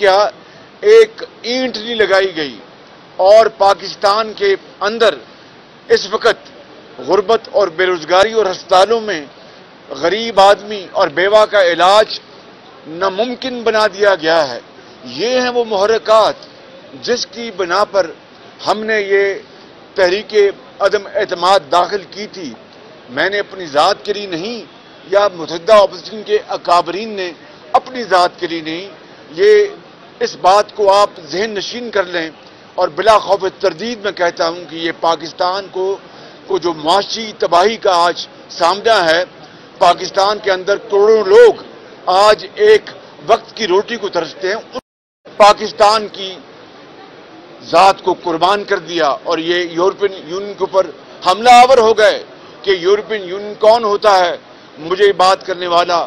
کیا ایک اینٹ نہیں لگائی گئی، اور پاکستان کے اندر اس وقت غربت اور بے روزگاری اور ہسپتالوں میں غریب آدمی اور بیوہ کا علاج ناممکن بنا دیا گیا ہے۔ یہ ہیں وہ محرکات جس کی بنا پر ہم نے یہ تحریک عدم اعتماد داخل کی تھی۔ میں نے اپنی ذات کے لیے نہیں، یا متحدہ اپوزیشن کے اکابرین نے اپنی ذات کے لیے نہیں، یہ اس بات کو آپ ذہن نشین کر لیں، اور بلا خوف تردید میں کہتا ہوں کہ یہ پاکستان کو جو معاشی تباہی کا آج سامنا ہے، پاکستان کے اندر کروڑوں لوگ آج ایک وقت کی روٹی کو ترستے ہیں، پاکستان کی ذات کو قربان کر دیا، اور یہ یورپین یونین کے اوپر حملہ آور ہو گئے کہ یورپین یونین کون ہوتا ہے مجھے بات کرنے والا۔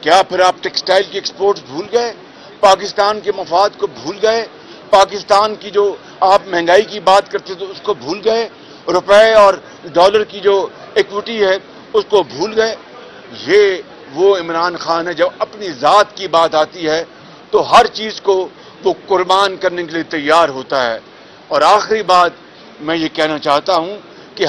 کیا پھر آپ ٹیکسٹائل کی ایکسپورٹس بھول گئے؟ پاکستان کے مفاد کو بھول گئے؟ پاکستان کی جو آپ مہنگائی کی بات کرتے تو اس کو بھول گئے؟ روپے اور ڈالر کی جو ایکوٹی ہے اس کو بھول گئے؟ یہ وہ عمران خان ہے جب اپنی ذات کی بات آتی ہے تو ہر چیز کو وہ قربان کرنے کے لیے تیار ہوتا ہے۔ اور آخری بات میں یہ کہنا چاہتا ہوں کہ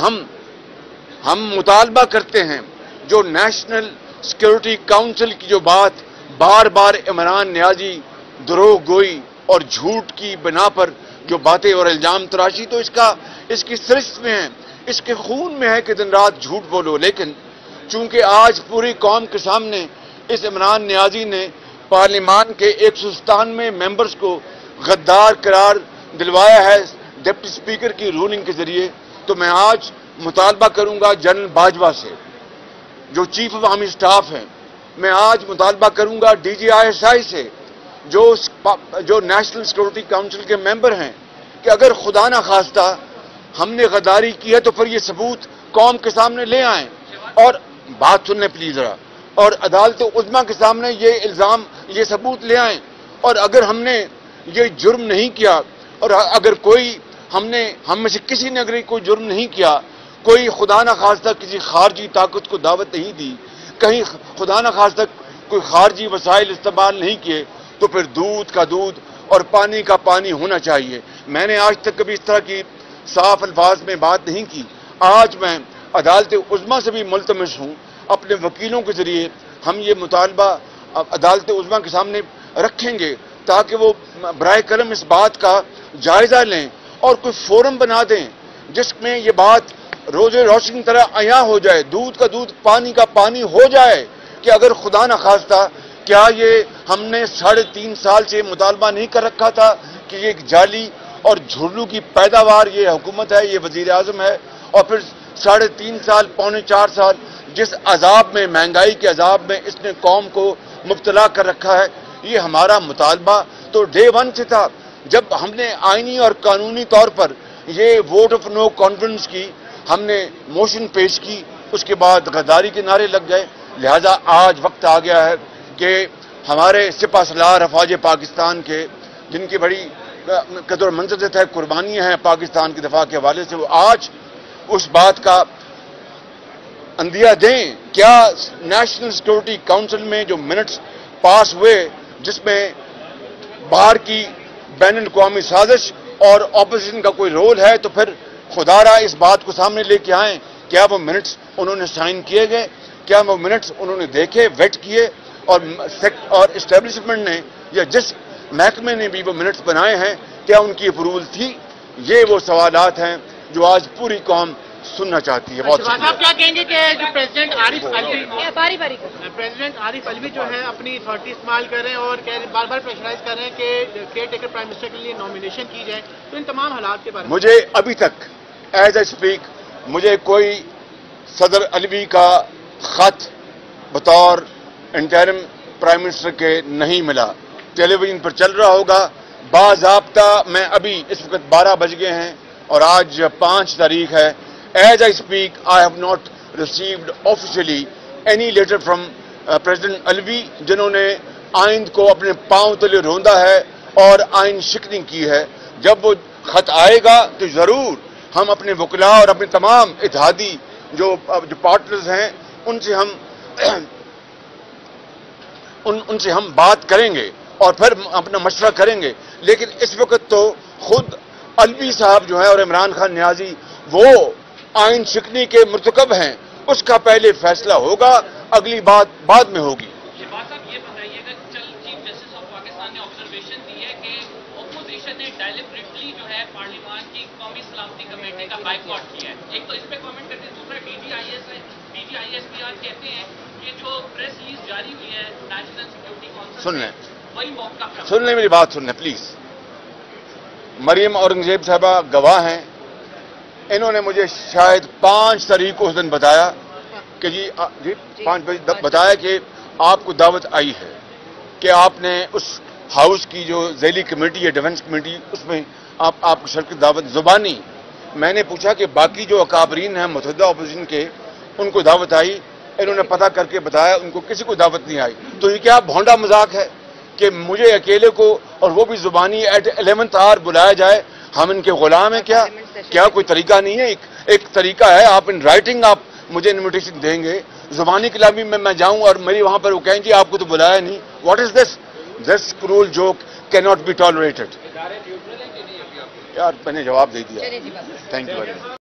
ہم مطالبہ کرتے ہیں جو نیشنل سیکورٹی کونسل کی جو بات بار بار عمران نیازی دروغ گوئی اور جھوٹ کی بنا پر جو باتیں اور الزام تراشی، تو اس کی سرشت میں ہے، اس کے خون میں ہے کہ دن رات جھوٹ بولو۔ لیکن چونکہ آج پوری قوم کے سامنے اس عمران نیازی نے پارلیمان کے 197 ممبرز کو غدار قرار دلوایا ہے ڈپٹی اسپیکر کی رولنگ کے ذریعے، تو میں آج مطالبہ کروں گا جنرل باجوہ سے جو چیف آف آرمی سٹاف ہیں، میں آج مطالبہ کروں گا D G I S I سے جو نیشنل سیکورٹی کونسل کے ممبر ہیں کہ اگر خدا نہ خواستہ ہم نے غداری کی ہے تو پھر یہ ثبوت قوم کے سامنے لے آئیں، اور بات سن لیں پلیز ذرا، اور عدالت عظمیٰ کے سامنے یہ الزام یہ ثبوت لے آئیں۔ اور اگر ہم نے یہ جرم نہیں کیا، اور اگر کوئی ہم میں سے کسی نے اگر کوئی جرم نہیں کیا، کوئی خدا نہ خواستہ کسی خارجی طاقت کو دعوت نہیں دی، کہیں خدا نہ خواستہ کوئی خارجی وسائل استعمال نہیں کیے، تو پھر دودھ کا دودھ اور پانی کا پانی ہونا چاہیے۔ میں نے آج تک کبھی اس طرح کی صاف الفاظ میں بات نہیں کی۔ آج میں عدالت عظمیٰ سے بھی ملتمس ہوں، اپنے وکیلوں کے ذریعے ہم یہ مطالبہ عدالت عظمیٰ کے سامنے رکھیں گے تاکہ وہ برائے کرم اس بات کا جائزہ لیں اور کوئی فورم بنا دیں جس میں یہ بات روز روشن کی طرح عیاں ہو جائے، دودھ کا دودھ پانی کا پانی ہو جائے کہ اگر خدا نہ خواستہ کیا یہ ہم نے 3.5 سال سے مطالبہ نہیں کر رکھا تھا کہ یہ ایک جعلی اور جھرلو کی پیداوار یہ حکومت ہے، یہ وزیر اعظم ہے، اور پھر 3.5 سال 3.25 سال جس عذاب میں مہنگائی کے عذاب میں اس نے قوم کو مبتلا کر رکھا ہے۔ یہ ہمارا مطالبہ تو ڈے 1 سے تھا جب ہم نے آئینی اور قانونی طور پر یہ ووٹ آف نو کانفیڈنس کی ہم نے موشن پیش کی، اس کے بعد غداری کے نعرے لگ گئے۔ لہذا آج وقت آ گیا ہے کہ ہمارے سپہ سالار افواج پاکستان کے جن کی بڑی قدر و منزلت ہے، قربانیاں ہیں پاکستان کے دفاع کے حوالے سے، وہ آج اس بات کا اندیہ دیں۔ کیا نیشنل سیکورٹی کونسل میں جو منٹس پاس ہوئے جس میں باہر کی بین الاقوامی سازش اور اپوزیشن کا کوئی رول ہے، تو پھر خدا را اس بات کو سامنے لے کے آئیں، کیا وہ منٹس انہوں نے سائن کیے گئے؟ کیا وہ منٹس انہوں نے دیکھے، ویٹ کیے، اور اسٹیبلشمنٹ نے یا جس محکمے نے بھی وہ منٹس بنائے ہیں کیا ان کی اپروول تھی؟ یہ وہ سوالات ہیں جو آج پوری قوم سننا چاہتی ہے۔ بہت آپ کیا کہیں گے کہ جو پریزیڈنٹ عارف علوی جو ہے اپنی اتھارٹی استعمال کر رہے ہیں اور بار بار پریشرائز کر رہے ہیں کہ کیئر ٹیکر پرائم منسٹر کے لیے نامینیشن کی جائے، تو ان تمام حالات کے بارے میں مجھے ابھی تک ایز اے اسپیک مجھے کوئی صدر علوی کا خط بطور انٹرم پرائم منسٹر کے نہیں ملا۔ ٹیلی ویژن پر چل رہا ہوگا باضابطہ۔ میں ابھی اس وقت 12 بج گئے ہیں اور آج 5 تاریخ ہے۔ As I speak, I have not received officially any letter from President Alvi جنہوں نے آئین کو اپنے پاؤں تلے روندا ہے اور آئین شکنی کی ہے۔ جب وہ خط آئے گا تو ضرور ہم اپنے وکلاء اور اپنے تمام اتحادی جو پارٹنرز ہیں ان سے ہم بات کریں گے اور پھر اپنا مشورہ کریں گے. لیکن اس وقت تو خود الوی صاحب جو ہیں اور عمران خان نیازی وہ آئین شکنی کے مرتکب ہیں. اس کا پہلے فیصلہ ہوگا, اگلی بات بعد میں ہوگی. شہباز صاحب یہ بتائیے گا, چیف جسٹس آف پاکستان نے آبزرویشن دی ہے کہ اپوزیشن نے ڈیلیبریٹلی جو ہے پارلیمان کی قومی سلامتی کمیٹی کا بائیکاٹ کیا ہے. ایک تو اس پہ کامنٹ کرتے ہیں, دوسرا D G I S P R کہتے ہیں کہ جو پریس ریلیز جاری ہوئی ہے نیشنل سیکورٹی کونسل سن لیں, وہی موقع سن لیں میری بات, سن لیں پلیز. مریم اورنگزیب صاحبہ گواہ ہیں. انہوں نے مجھے شاید 5 تاریخ کو اس دن بتایا کہ جی 5 بجے بتایا کہ آپ کو دعوت آئی ہے کہ آپ نے اس ہاؤس کی جو ذیلی کمیٹی ہے ڈیفنس کمیٹی, اس میں آپ کو شرکت دعوت زبانی. میں نے پوچھا کہ باقی جو اکابرین ہیں متحدہ اپوزیشن کے, ان کو دعوت آئی؟ انہوں نے پتہ کر کے بتایا ان کو کسی کو دعوت نہیں آئی. تو یہ کیا بھونڈا مذاق ہے کہ مجھے اکیلے کو, اور وہ بھی زبانی, ایٹ 11th آور بلایا جائے؟ ہم ان کے غلام ہیں کیا؟ کیا کوئی طریقہ نہیں ہے؟ ایک طریقہ ہے, آپ ان رائٹنگ آپ مجھے انویٹیشن دیں گے, زبانی کلامی میں جاؤں اور میری وہاں پر وہ کہیں جی آپ کو تو بلایا نہیں. What is this cruel joke کی ناٹ بی ٹالریٹڈ. یار میں نے جواب دے دیا. Thank you.